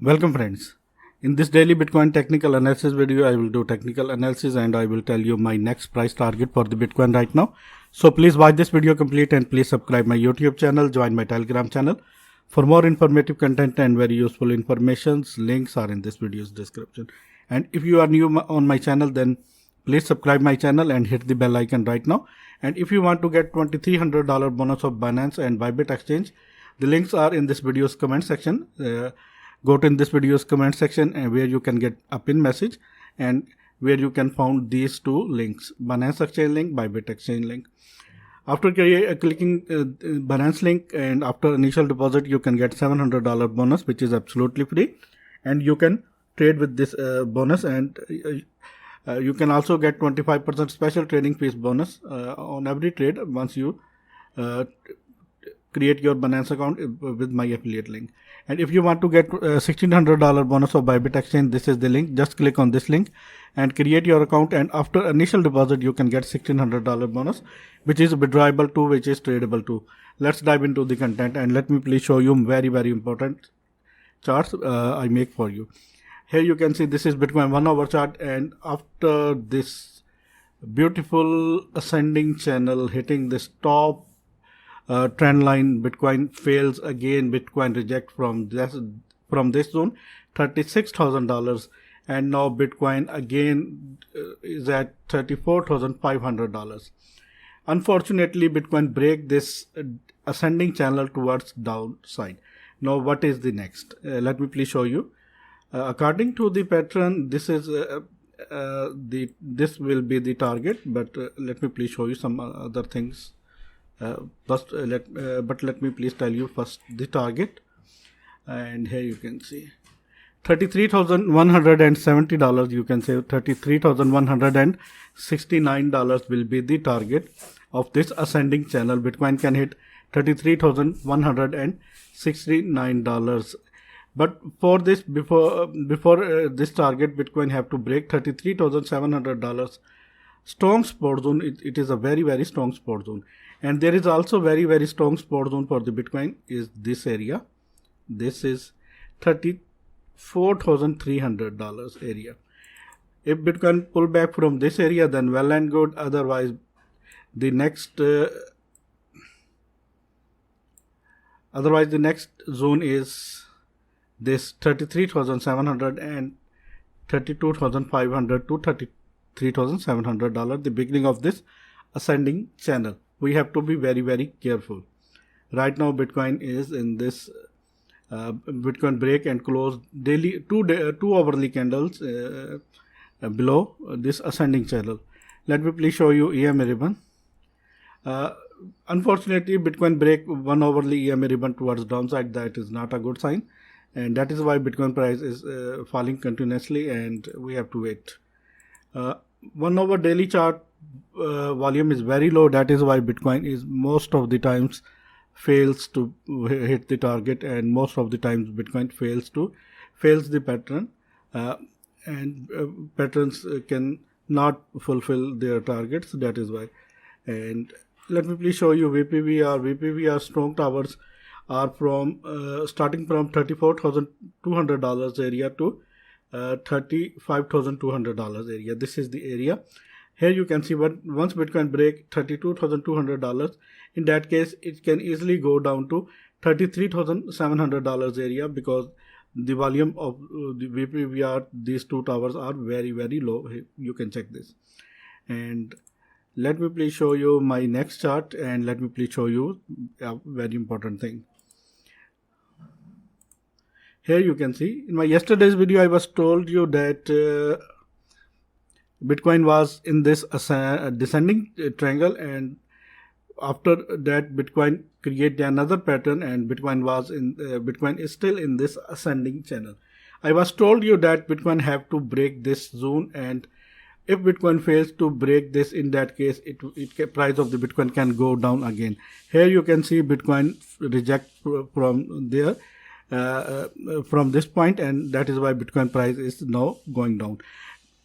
Welcome friends. In this daily Bitcoin technical analysis video, I will do technical analysis and I will tell you my next price target for the Bitcoin right now. So please watch this video complete and please subscribe my YouTube channel, join my Telegram channel. For more informative content and very useful informations, links are in this video's description. And if you are new on my channel, then please subscribe my channel and hit the bell icon right now. And if you want to get $2,300 bonus of Binance and Bybit exchange, the links are in this video's comment section. Go to in this video's comment section where you can get a pin message and where you can find these two links, Binance exchange link, Bybit exchange link. After clicking Binance link and after initial deposit, you can get $700 bonus, which is absolutely free, and you can trade with this bonus, and you can also get 25% special trading fees bonus on every trade once you create your Binance account with my affiliate link. And if you want to get $1,600 bonus of Bybit exchange, this is the link. Just click on this link and create your account, and after initial deposit you can get $1,600 bonus, which is withdrawable too, which is tradable too. Let's dive into the content and let me please show you very important charts I make for you. Here you can see this is Bitcoin 1 hour chart, and after this beautiful ascending channel hitting this top trend line, Bitcoin fails again. Bitcoin reject from this zone, $36,000, and now Bitcoin again is at $34,500. Unfortunately, Bitcoin break this ascending channel towards downside. Now what is the next? Let me please show you. According to the pattern, this is this will be the target, but let me please show you some other things. Let me please tell you first the target, and here you can see $33,170. You can say $33,169 will be the target of this ascending channel. Bitcoin can hit $33,169. But for this, before this target, Bitcoin have to break $33,700 strong support zone. It is a very strong support zone. And there is also very strong support zone for the Bitcoin is this area. This is $34,300 area. If Bitcoin pull back from this area, then well and good. Otherwise, the next zone is this 33,700 and 32,500 to $33,700. The beginning of this ascending channel. We have to be very careful. Right now, Bitcoin is in this Bitcoin break and close daily two hourly candles below this ascending channel. Let me please show you EMA ribbon. Unfortunately, Bitcoin break 1 hourly EMA ribbon towards downside. That is not a good sign, and that is why Bitcoin price is falling continuously, and we have to wait. 1 hour daily chart volume is very low. That is why Bitcoin is most of the times fails to hit the target, and most of the times Bitcoin fails the pattern, and patterns can not fulfill their targets. That is why. And let me please show you VPVR strong towers are from starting from $34,200 area to $35,200 area. This is the area. Here you can see once Bitcoin break $32,200, in that case it can easily go down to $33,700 area, because the volume of the VPVR, these two towers are very low. You can check this. And let me please show you my next chart, and let me please show you a very important thing. Here you can see in my yesterday's video I was told you that Bitcoin was in this descending triangle, and after that Bitcoin created another pattern, and Bitcoin is still in this ascending channel. I was told you that Bitcoin have to break this zone, and if Bitcoin fails to break this, in that case price of the Bitcoin can go down again. Here you can see Bitcoin reject from there, from this point, and that is why Bitcoin price is now going down.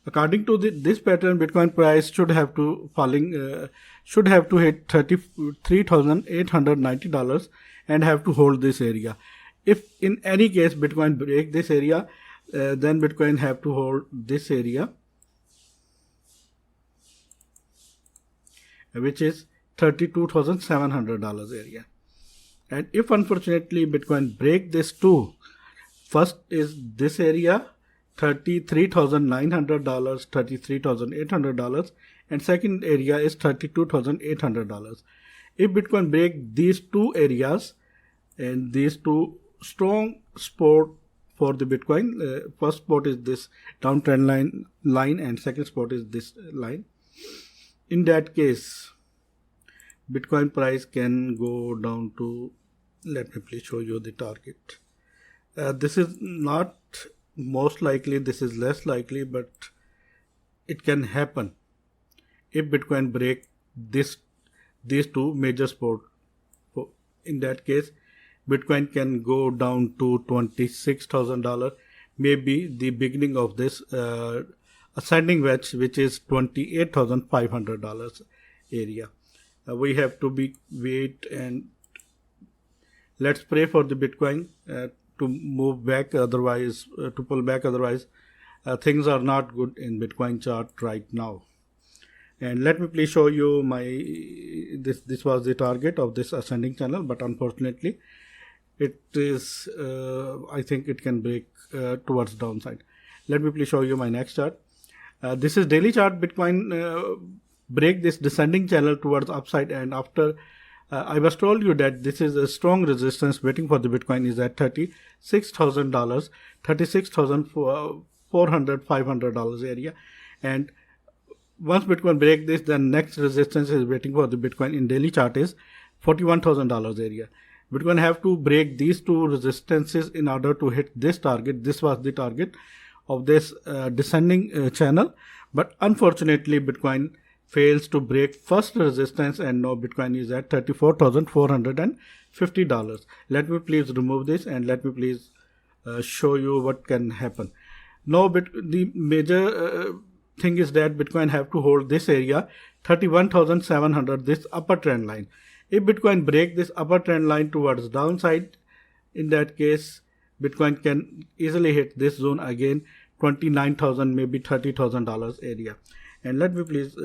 According to this pattern, Bitcoin price should have to hit $33,890 and have to hold this area. If in any case Bitcoin break this area, then Bitcoin have to hold this area, which is $32,700 area. And if unfortunately Bitcoin break this too, first is this area, $33,900, $33,800, and second area is $32,800. If Bitcoin break these two areas, and these two strong support for the Bitcoin, first support is this downtrend line and second support is this line. In that case, Bitcoin price can go down to, let me please show you the target. This is not most likely, this is less likely, but it can happen if Bitcoin break these two major support. In that case, Bitcoin can go down to $26,000, maybe the beginning of this ascending wedge, which is $28,500 area. We have to wait and let's pray for the Bitcoin to move back, otherwise to pull back, otherwise things are not good in Bitcoin chart right now. And let me please show you my this was the target of this ascending channel, but unfortunately it is I think it can break towards downside. Let me please show you my next chart. This is daily chart. Bitcoin break this descending channel towards upside, and after I was told you that this is a strong resistance waiting for the Bitcoin is at $36,000, $36,400, $500 area. And once Bitcoin break this, the next resistance is waiting for the Bitcoin in daily chart is $41,000 area. Bitcoin have to break these two resistances in order to hit this target. This was the target of this descending channel, but unfortunately Bitcoin fails to break first resistance, and now Bitcoin is at $34,450. Let me please remove this and let me please show you what can happen. Now the major thing is that Bitcoin have to hold this area 31,700, this upper trend line. If Bitcoin break this upper trend line towards downside, in that case Bitcoin can easily hit this zone again, 29,000, maybe $30,000 area. And let me please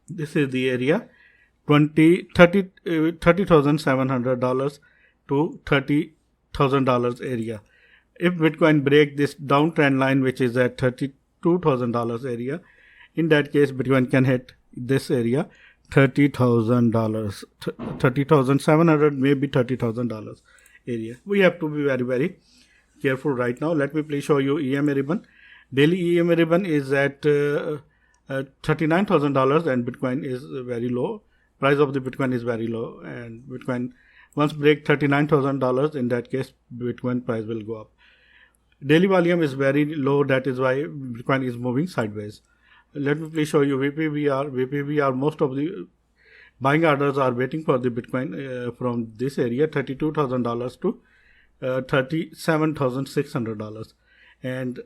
this is the area, $30,700 to $30,000 area. If Bitcoin break this downtrend line, which is at $32,000 area, in that case Bitcoin can hit this area, $30,000, $30,700, maybe $30,000 area. We have to be very, very careful right now. Let me please show you EMA ribbon. Daily EMA ribbon is at $39,000 and Bitcoin is very low. Price of the Bitcoin is very low, and Bitcoin once break $39,000, in that case Bitcoin price will go up. Daily volume is very low, that is why Bitcoin is moving sideways. Let me please show you VPVR. Most of the buying orders are waiting for the Bitcoin from this area, $32,000 to $37,600 and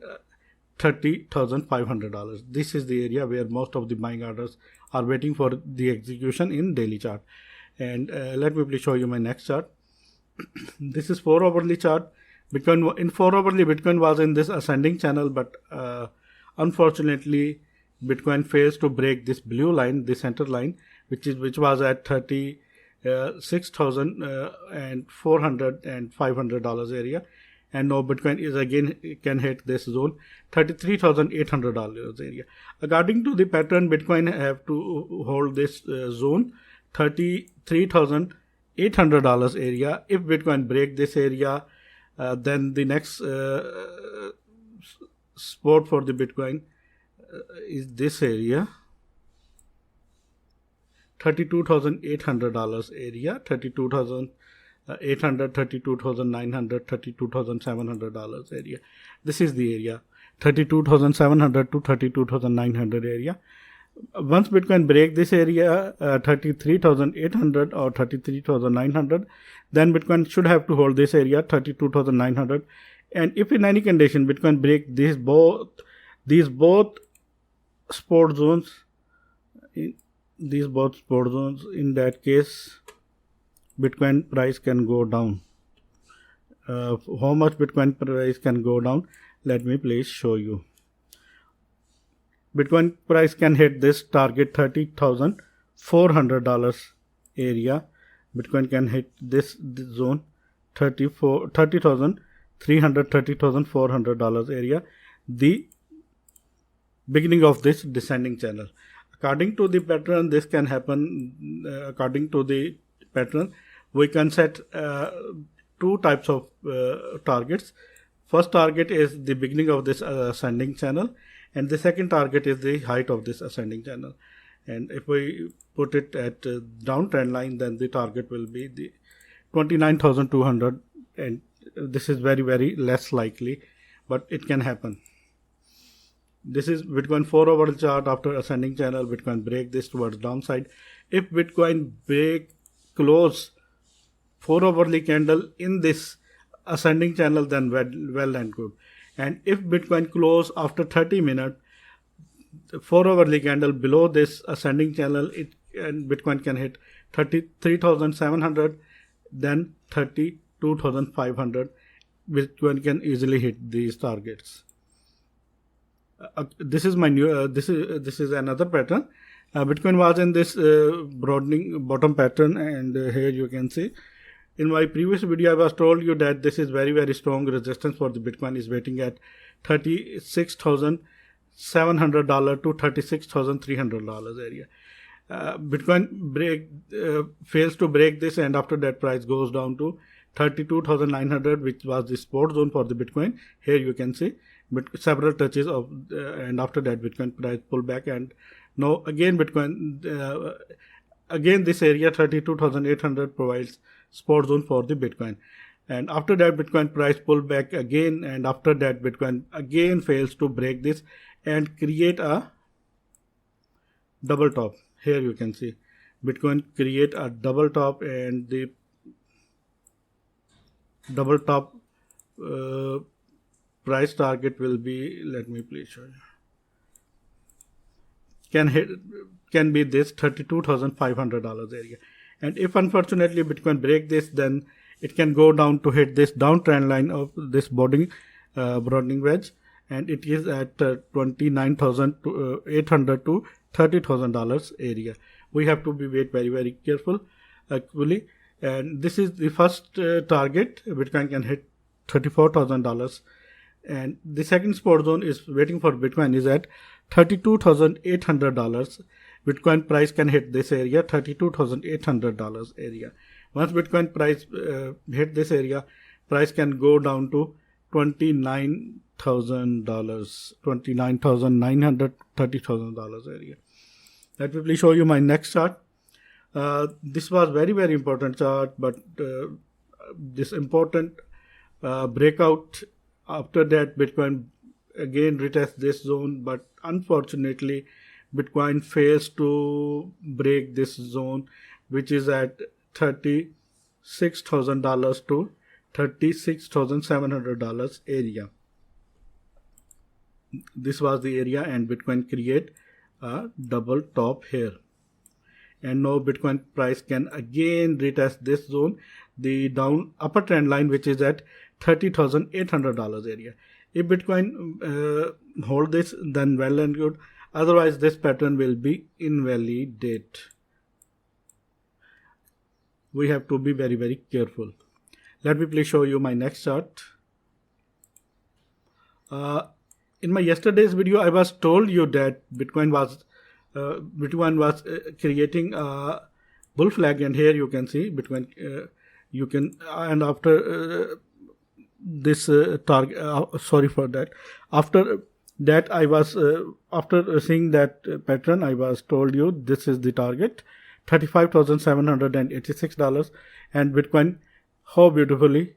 $30,500. This is the area where most of the buying orders are waiting for the execution in daily chart. And let me please show you my next chart. This is 4 hourly chart. Bitcoin in 4 hourly, Bitcoin was in this ascending channel, but unfortunately Bitcoin fails to break this blue line, the center line, which was at $36,400 and $500 area, and now Bitcoin is again can hit this zone, $33,800 area. According to the pattern, Bitcoin have to hold this zone, $33,800 area. If Bitcoin break this area, then the next support for the Bitcoin is this area, $32,800 area, $32,800, $32,900, $32,700 area. This is the area, $32,700 to $32,900 area. Once Bitcoin break this area, $33,800 or $33,900, then Bitcoin should have to hold this area, $32,900. And if in any condition Bitcoin break these both support zones, in that case Bitcoin price can go down. how much Bitcoin price can go down. Let me please show you. Bitcoin price can hit this target $30,400 area. Bitcoin can hit this zone $30,300, $30,400 area, the beginning of this descending channel. According to the pattern, this can happen. According to the pattern, we can set two types of targets. First target is the beginning of this ascending channel, and the second target is the height of this ascending channel. And if we put it at downtrend line, then the target will be the 29,200, and this is very, very less likely, but it can happen. This is Bitcoin 4-hour chart. After ascending channel, Bitcoin break this towards downside. If Bitcoin close 4-hourly candle in this ascending channel, then well and good. And if Bitcoin close after 30 minutes, 4-hourly candle below this ascending channel, and Bitcoin can hit 33,700, then 32,500. Bitcoin can easily hit these targets. This is my new. This is another pattern. Bitcoin was in this broadening bottom pattern, and here you can see. In my previous video, I was told you that this is very, very strong resistance for the Bitcoin is waiting at $36,700 to $36,300 area. Bitcoin fails to break this, and after that price goes down to 32,900, which was the support zone for the Bitcoin. Here you can see several touches of, and after that Bitcoin price pull back, and now again Bitcoin again this area 32,800 provides support zone for the Bitcoin, and after that Bitcoin price pull back again, and after that Bitcoin again fails to break this and create a double top. Here you can see Bitcoin create a double top, and the double top price target will be, let me please show you, can be this $32,500 area. And if unfortunately Bitcoin break this, then it can go down to hit this downtrend line of this broadening wedge, and it is at $29,800 to $30,000 area. We have to be very, very careful actually. And this is the first target. Bitcoin can hit $34,000, and the second support zone is waiting for Bitcoin is at $32,800. Bitcoin price can hit this area, $32,800 area. Once Bitcoin price hit this area, price can go down to $29,000, $29,900, $30,000 area. Let me please show you my next chart. This was very, very important chart, but this important breakout, after that Bitcoin again retests this zone, but unfortunately Bitcoin fails to break this zone, which is at $36,000 to $36,700 area. This was the area, and Bitcoin create a double top here. And now Bitcoin price can again retest this zone, the down upper trend line, which is at $30,800 area. If Bitcoin hold this, then well and good. Otherwise, this pattern will be invalidate. We have to be very, very careful. Let me please show you my next chart. In my yesterday's video, I was told you that Bitcoin was creating a bull flag, and here you can see Bitcoin. You can, and after this target, sorry for that. After that, I was after seeing that pattern, I was told you this is the target, $35,786, and Bitcoin how beautifully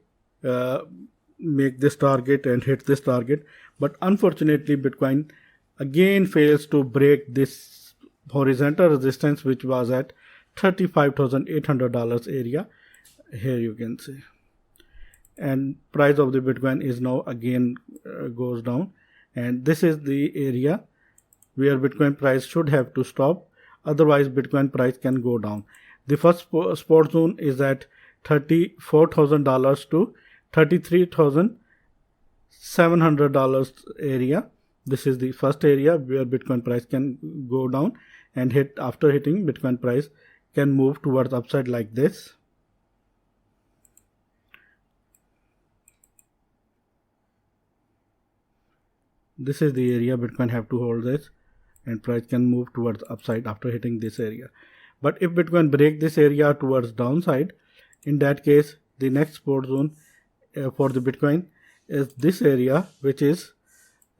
make this target and hit this target. But unfortunately, Bitcoin again fails to break this horizontal resistance, which was at $35,800 area. Here you can see, and price of the Bitcoin is now again goes down, and this is the area where Bitcoin price should have to stop. Otherwise, Bitcoin price can go down. The first support zone is at $34,000 to $33,700 area. This is the first area where Bitcoin price can go down and after hitting, Bitcoin price can move towards upside like this. This is the area Bitcoin have to hold this, and price can move towards upside after hitting this area. But if Bitcoin break this area towards downside, in that case the next support zone for the Bitcoin is this area, which is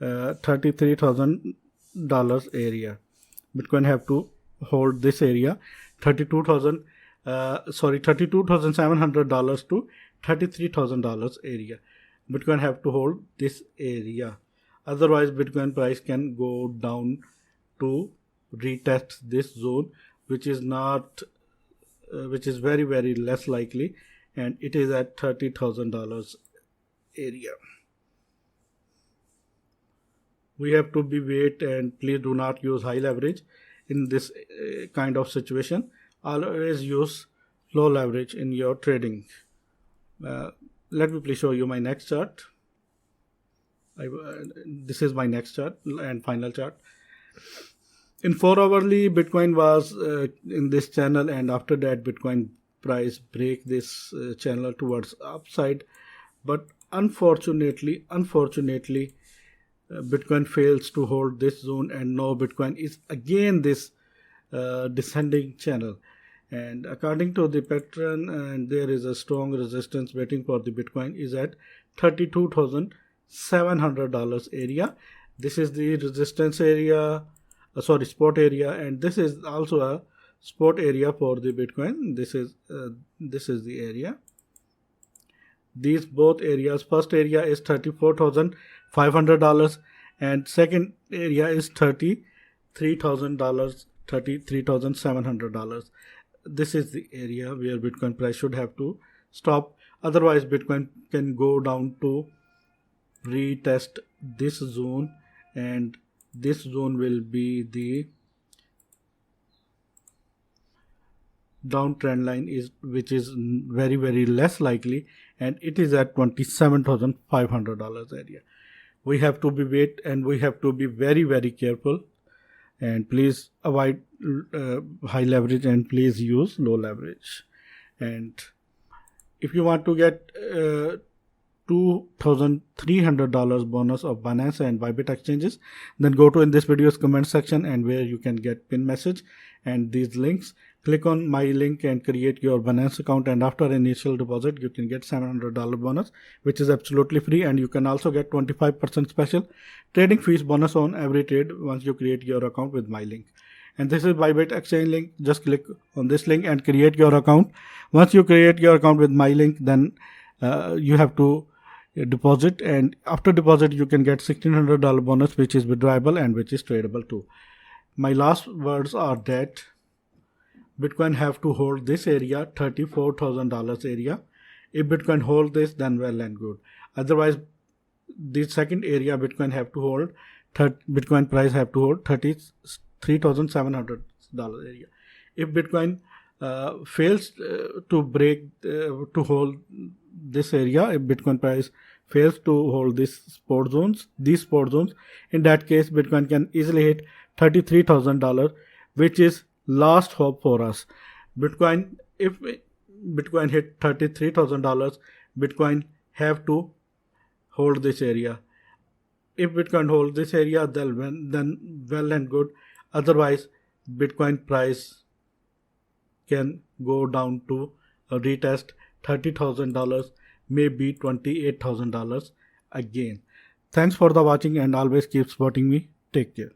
$33,000 area. Bitcoin have to hold this area, $32,700 to $33,000 area. Bitcoin have to hold this area. Otherwise, Bitcoin price can go down to retest this zone, which is very, very less likely, and it is at $30,000 area. We have to be wait, and please do not use high leverage in this kind of situation. Always use low leverage in your trading. Let me please show you my next chart. This is my next chart and final chart. In 4 hourly, Bitcoin was in this channel, and after that Bitcoin price break this channel towards upside, but unfortunately Bitcoin fails to hold this zone, and now Bitcoin is again this descending channel, and according to the pattern, and there is a strong resistance waiting for the Bitcoin is at $32,700 area. This is the resistance area, support area, and this is also a support area for the Bitcoin. This is the area. These both areas, first area is $34,500 and second area is $33,000, $33,700. This is the area where Bitcoin price should have to stop. Otherwise, Bitcoin can go down to retest this zone, and this zone will be the downtrend line, which is very, very less likely, and it is at $27,500 area. We have to be wait, and we have to be very, very careful, and please avoid high leverage and please use low leverage. And if you want to get $2,300 bonus of Binance and Bybit exchanges, then go to in this video's comment section, and where you can get pin message and these links. Click on my link and create your Binance account, and after initial deposit you can get $700 bonus, which is absolutely free, and you can also get 25% special trading fees bonus on every trade once you create your account with my link. And this is Bybit exchange link. Just click on this link and create your account. Once you create your account with my link, then you have to deposit, and after deposit you can get $1,600 bonus, which is withdrawable and which is tradable too. My last words are that Bitcoin have to hold this area, $34,000 area. If Bitcoin hold this, then well and good. Otherwise, the second area Bitcoin have to hold, Bitcoin price have to hold $33,700 area. If Bitcoin fails to break to hold this area, if Bitcoin price fails to hold these support zones, in that case Bitcoin can easily hit $33,000, which is last hope for us. If Bitcoin hit $33,000, Bitcoin have to hold this area. If Bitcoin holds this area, then well and good. Otherwise, Bitcoin price can go down to retest $30,000, maybe $28,000 again. Thanks for the watching, and always keep supporting me. Take care.